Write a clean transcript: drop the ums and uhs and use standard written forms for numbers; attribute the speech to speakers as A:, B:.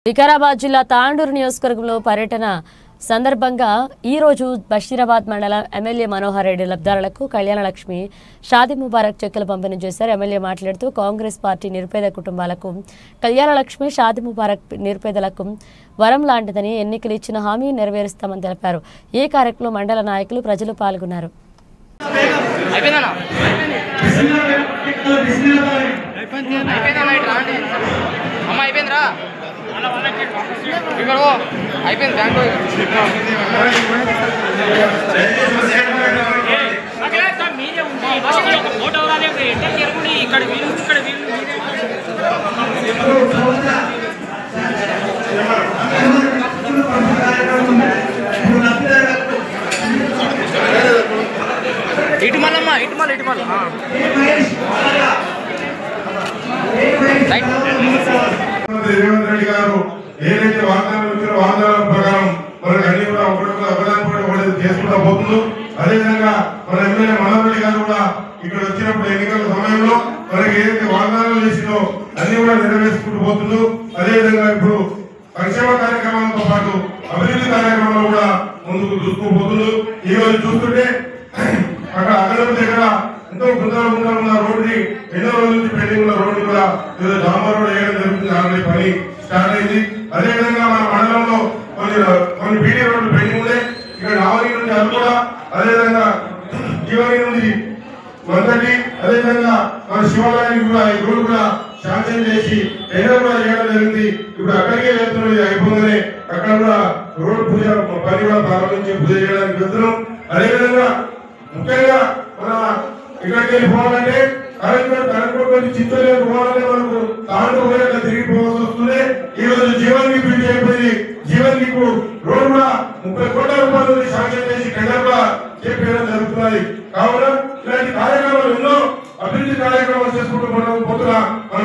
A: వికారాబాద్ జిల్లా తాండూరు నియోజకవర్గంలో పర్యటన సందర్భంగా ఈ రోజు బషీరాబాద్ మండలం ఎమ్మెల్యే మనోహర్ రెడ్డి లబ్ధారులకు కళ్యాణలక్ష్మి షాదీ ముబారక్ చెక్కులు పంపిణీ చేశారు. ఎమ్మెల్యే మాట్లాడుతూ కాంగ్రెస్ పార్టీ నిరుపేద కుటుంబాలకు కళ్యాణలక్ష్మి షాదీ ముబారక్ నిరుపేదలకు వరం లాంటిదని ఎన్నికలు ఇచ్చిన హామీ నెరవేరుస్తామని తెలిపారు. ఈ కార్యక్రమంలో మండల నాయకులు ప్రజలు పాల్గొన్నారు.
B: రేవంత్ రెడ్డి గారు ఏదైతే వాగ్దానాలు ఇచ్చారో వాగ్దానాల ప్రకారం మనకు అన్ని కూడా ఒకటి చేసుకుంటా పోతుందో, అదేవిధంగా మన ఎమ్మెల్యే మనోహర్ రెడ్డి గారు కూడా ఇక్కడ వచ్చినప్పుడు ఎన్నికల సమయంలో మనకి ఏదైతే వాగ్దానాలు చేసిందో అన్ని కూడా నెరవేర్చుకుంటూ పోతుందో, అదేవిధంగా ఇప్పుడు సంక్షేమ కార్యక్రమాలతో పాటు అభివృద్ధి కార్యక్రమాలు కూడా ముందుకు చూసుకోబోతుందో. ఈ రోజు చూస్తుంటే అక్కడ అగలం దగ్గర ఎంతో బృందాలు ఉన్న రోడ్డుని ఎన్నో రోజుల నుంచి పెండింగ్ ఉన్న రోడ్డు కూడా డాంబర్ రోడ్ వేయడం జరుగుతుంది. ఆల్రెడీ పని స్టార్ట్ అయింది. అదేవిధంగా మన మండలంలో కొన్ని బీటీ రోడ్లు పెండింగ్ ఉన్నాయి. ఇక్కడ రావణి నుండి అది కూడా, అదేవిధంగా జీవని నుండి మొదటి, అదేవిధంగా మన శివాలయానికి కూడా ఈ రోడ్డు కూడా శాంక్షన్ చేసి టెండర్ కూడా చేయడం జరిగింది. ఇప్పుడు అక్కడికే వెళ్తున్నది అయిపోగానే అక్కడ కూడా రోడ్డు పూజ పని కూడా ప్రారంభించి పూజ చేయడానికి వెళ్తున్నాం. అదేవిధంగా ముఖ్యంగా మన ఇక్కడికి వెళ్ళిపోవాలంటే కరెంట్ చిత్తూరు పోవాలంటే మనకు తాండూరు పోయాక తిరిగిపోవాల్సి వస్తుంది. ఈ రోజు జీవన్ కి బిల్డ్ అయిపోయింది. జీవన్ కి రోడ్ కూడా 30 కోట్ల రూపాయలు శాంక్షన్ చేసి టెండర్ కూడా చేపట్టడం జరుగుతున్నది. కావున ఇలాంటి కార్యక్రమాలు ఎన్నో అభివృద్ధి కార్యక్రమాలు చేసుకుంటూ మనం పోతున్నా మన